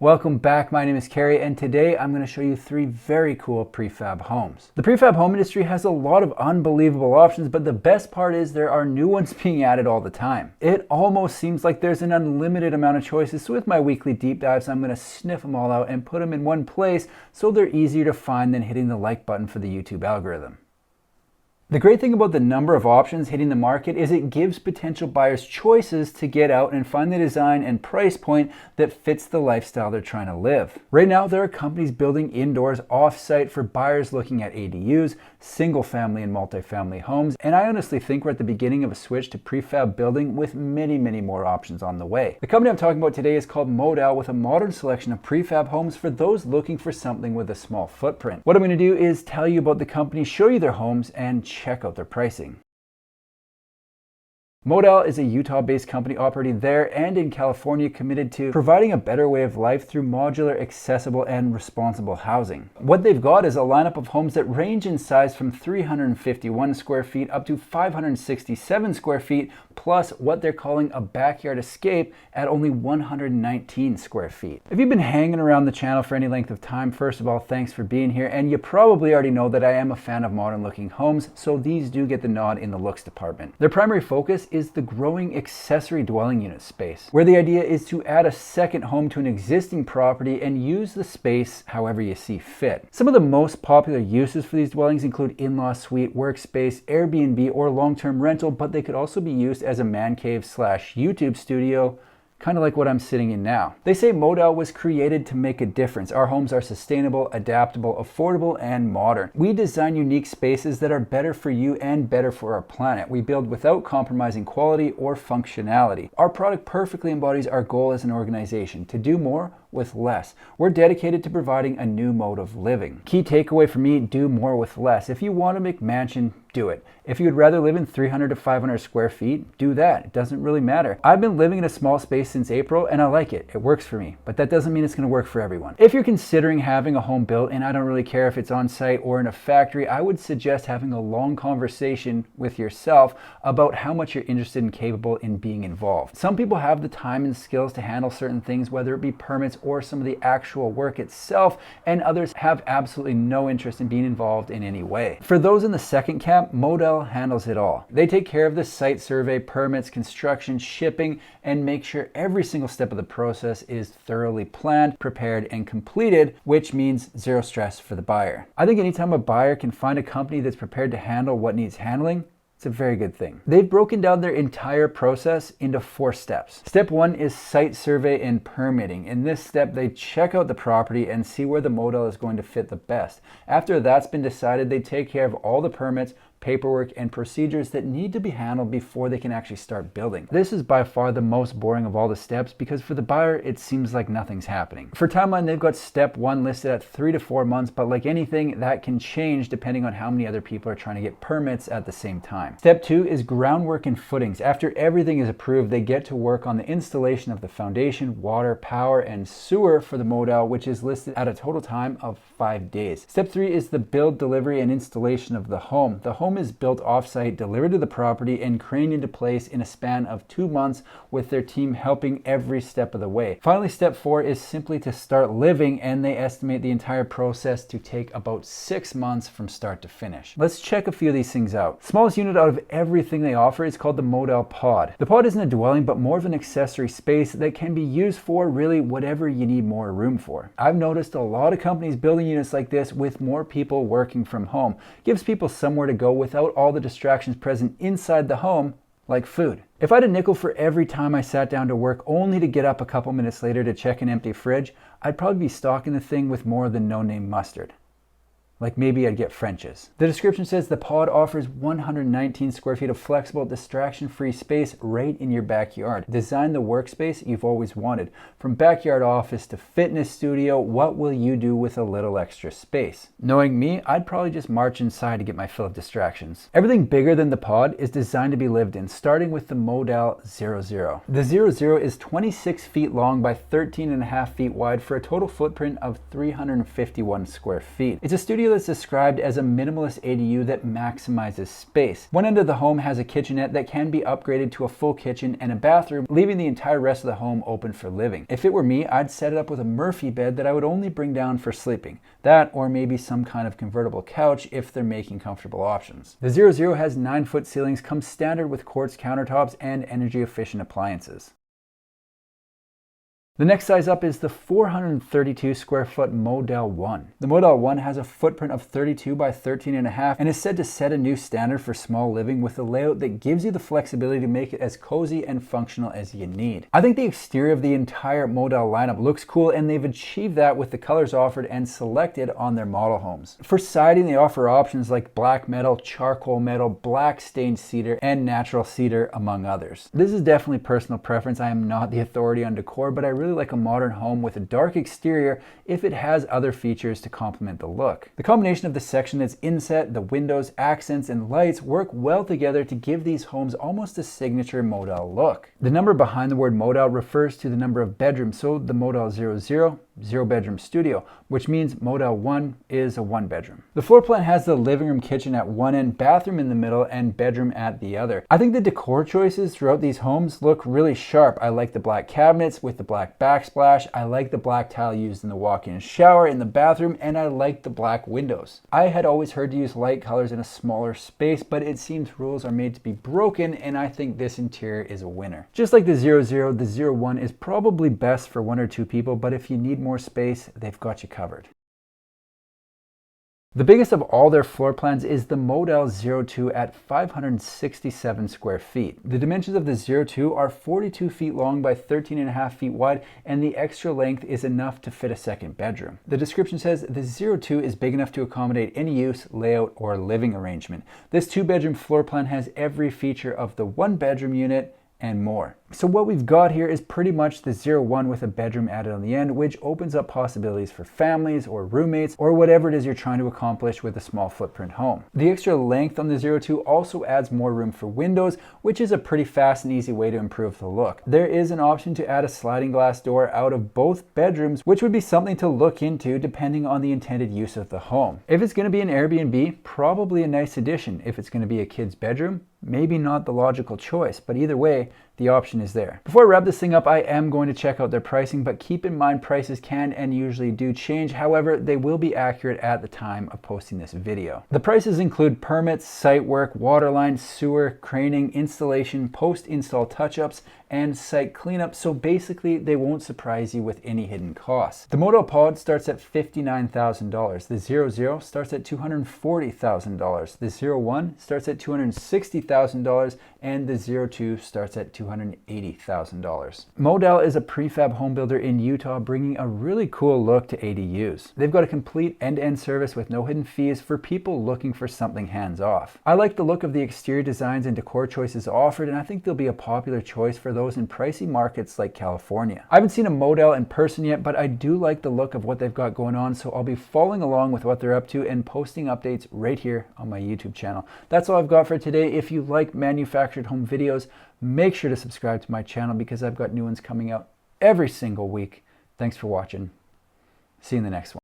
Welcome back, my name is Carrie, and today I'm going to show you 3 very cool prefab homes. The prefab home industry has a lot of unbelievable options, but the best part is there are new ones being added all the time. It almost seems like there's an unlimited amount of choices, so with my weekly deep dives, I'm going to sniff them all out and put them in one place so they're easier to find than hitting the like button for the YouTube algorithm. The great thing about the number of options hitting the market is it gives potential buyers choices to get out and find the design and price point that fits the lifestyle they're trying to live. Right now, there are companies building indoors off-site for buyers looking at ADUs, single-family and multifamily homes, and I honestly think we're at the beginning of a switch to prefab building with many more options on the way. The company I'm talking about today is called Modal, with a modern selection of prefab homes for those looking for something with a small footprint. What I'm going to do is tell you about the company, show you their homes, and check out their pricing. Modell is a Utah-based company operating there and in California, committed to providing a better way of life through modular, accessible, and responsible housing. What they've got is a lineup of homes that range in size from 351 square feet up to 567 square feet, plus what they're calling a backyard escape at only 119 square feet. If you've been hanging around the channel for any length of time, first of all, thanks for being here, and you probably already know that I am a fan of modern-looking homes, so these do get the nod in the looks department. Their primary focus is the growing accessory dwelling unit space, where the idea is to add a second home to an existing property and use the space however you see fit. Some of the most popular uses for these dwellings include in-law suite, workspace, Airbnb, or long-term rental, but they could also be used as a man cave / YouTube studio, kind of like what I'm sitting in now. They say Modal was created to make a difference. Our homes are sustainable, adaptable, affordable, and modern. We design unique spaces that are better for you and better for our planet. We build without compromising quality or functionality. Our product perfectly embodies our goal as an organization: to do more with less. We're dedicated to providing a new mode of living. Key takeaway for me: do more with less. If you want a McMansion, do it. If you'd rather live in 300 to 500 square feet, do that. It doesn't really matter. I've been living in a small space since April and I like it. It works for me, but that doesn't mean it's going to work for everyone. If you're considering having a home built, and I don't really care if it's on site or in a factory, I would suggest having a long conversation with yourself about how much you're interested and capable in being involved. Some people have the time and skills to handle certain things, whether it be permits or some of the actual work itself, and others have absolutely no interest in being involved in any way. For those in the second camp, Model handles it all. They take care of the site survey, permits, construction, shipping, and make sure every single step of the process is thoroughly planned, prepared, and completed, which means zero stress for the buyer. I think anytime a buyer can find a company that's prepared to handle what needs handling, it's a very good thing. They've broken down their entire process into 4 steps. Step 1 is site survey and permitting. In this step, they check out the property and see where the Model is going to fit the best. After that's been decided, they take care of all the permits, paperwork, and procedures that need to be handled before they can actually start building. This is by far the most boring of all the steps, because for the buyer, it seems like nothing's happening. For timeline, they've got step 1 listed at 3 to 4 months, but like anything, that can change depending on how many other people are trying to get permits at the same time. Step 2 is groundwork and footings. After everything is approved, they get to work on the installation of the foundation, water, power, and sewer for the Model, which is listed at a total time of 5 days. Step 3 is the build, delivery, and installation of the home. The home is built off-site, delivered to the property, and craned into place in a span of 2 months, with their team helping every step of the way. Finally, step 4 is simply to start living, and they estimate the entire process to take about 6 months from start to finish. Let's check a few of these things out. Smallest unit out of everything they offer is called the Model Pod. The pod isn't a dwelling, but more of an accessory space that can be used for really whatever you need more room for. I've noticed a lot of companies building units like this with more people working from home. Gives people somewhere to go without all the distractions present inside the home, like food. If I had a nickel for every time I sat down to work only to get up a couple minutes later to check an empty fridge, I'd probably be stocking the thing with more than no-name mustard. Like maybe I'd get French's. The description says the pod offers 119 square feet of flexible, distraction-free space right in your backyard. Design the workspace you've always wanted. From backyard office to fitness studio, what will you do with a little extra space? Knowing me, I'd probably just march inside to get my fill of distractions. Everything bigger than the pod is designed to be lived in, starting with the Model 00. The 00 is 26 feet long by 13.5 feet wide for a total footprint of 351 square feet. It's a studio interior that's described as a minimalist ADU that maximizes space. One end of the home has a kitchenette that can be upgraded to a full kitchen and a bathroom, leaving the entire rest of the home open for living. If it were me, I'd set it up with a Murphy bed that I would only bring down for sleeping. That, or maybe some kind of convertible couch if they're making comfortable options. The 00 has 9-foot ceilings, comes standard with quartz countertops and energy efficient appliances. The next size up is the 432 square foot Modell 1. The Modell 1 has a footprint of 32 by 13.5 and is said to set a new standard for small living with a layout that gives you the flexibility to make it as cozy and functional as you need. I think the exterior of the entire Modell lineup looks cool, and they've achieved that with the colors offered and selected on their model homes. For siding, they offer options like black metal, charcoal metal, black stained cedar, and natural cedar, among others. This is definitely personal preference. I am not the authority on decor, but I really like a modern home with a dark exterior if it has other features to complement the look. The combination of the section that's inset, the windows, accents, and lights work well together to give these homes almost a signature Modell look. The number behind the word Modell refers to the number of bedrooms, so the Modell 00, 0-bedroom studio, which means Modell 1 is a 1-bedroom. The floor plan has the living room kitchen at one end, bathroom in the middle, and bedroom at the other. I think the decor choices throughout these homes look really sharp. I like the black cabinets with the black backsplash, I like the black tile used in the walk-in shower in the bathroom, and I like the black windows. I had always heard to use light colors in a smaller space, but it seems rules are made to be broken, and I think this interior is a winner. Just like the 00, the 01 is probably best for 1 or 2 people, but if you need more space, they've got you covered. The biggest of all their floor plans is the Modell 02 at 567 square feet. The dimensions of the 02 are 42 feet long by 13.5 feet wide, and the extra length is enough to fit a second bedroom. The description says the 02 is big enough to accommodate any use, layout, or living arrangement. This 2-bedroom floor plan has every feature of the 1-bedroom unit and more. So what we've got here is pretty much the 01 with a bedroom added on the end, which opens up possibilities for families or roommates or whatever it is you're trying to accomplish with a small footprint home. The extra length on the 02 also adds more room for windows, which is a pretty fast and easy way to improve the look. There is an option to add a sliding glass door out of both bedrooms, which would be something to look into depending on the intended use of the home. If it's going to be an Airbnb, probably a nice addition. If it's going to be a kid's bedroom, maybe not the logical choice, but either way, the option is there. Before I wrap this thing up, I am going to check out their pricing, but keep in mind prices can and usually do change. However, they will be accurate at the time of posting this video. The prices include permits, site work, water line, sewer, craning, installation, post-install touch-ups, and site cleanup, so basically they won't surprise you with any hidden costs. The Model Pod starts at $59,000, the 00 starts at $240,000, the 01 starts at $260,000, and the 02 starts at $280,000. Modell is a prefab home builder in Utah, bringing a really cool look to ADUs. They've got a complete end-to-end service with no hidden fees for people looking for something hands-off. I like the look of the exterior designs and decor choices offered, and I think they'll be a popular choice for those in pricey markets like California. I haven't seen a Modell in person yet, but I do like the look of what they've got going on, so I'll be following along with what they're up to and posting updates right here on my YouTube channel. That's all I've got for today. If you like manufactured home videos, make sure to subscribe to my channel because I've got new ones coming out every single week. Thanks for watching. See you in the next one.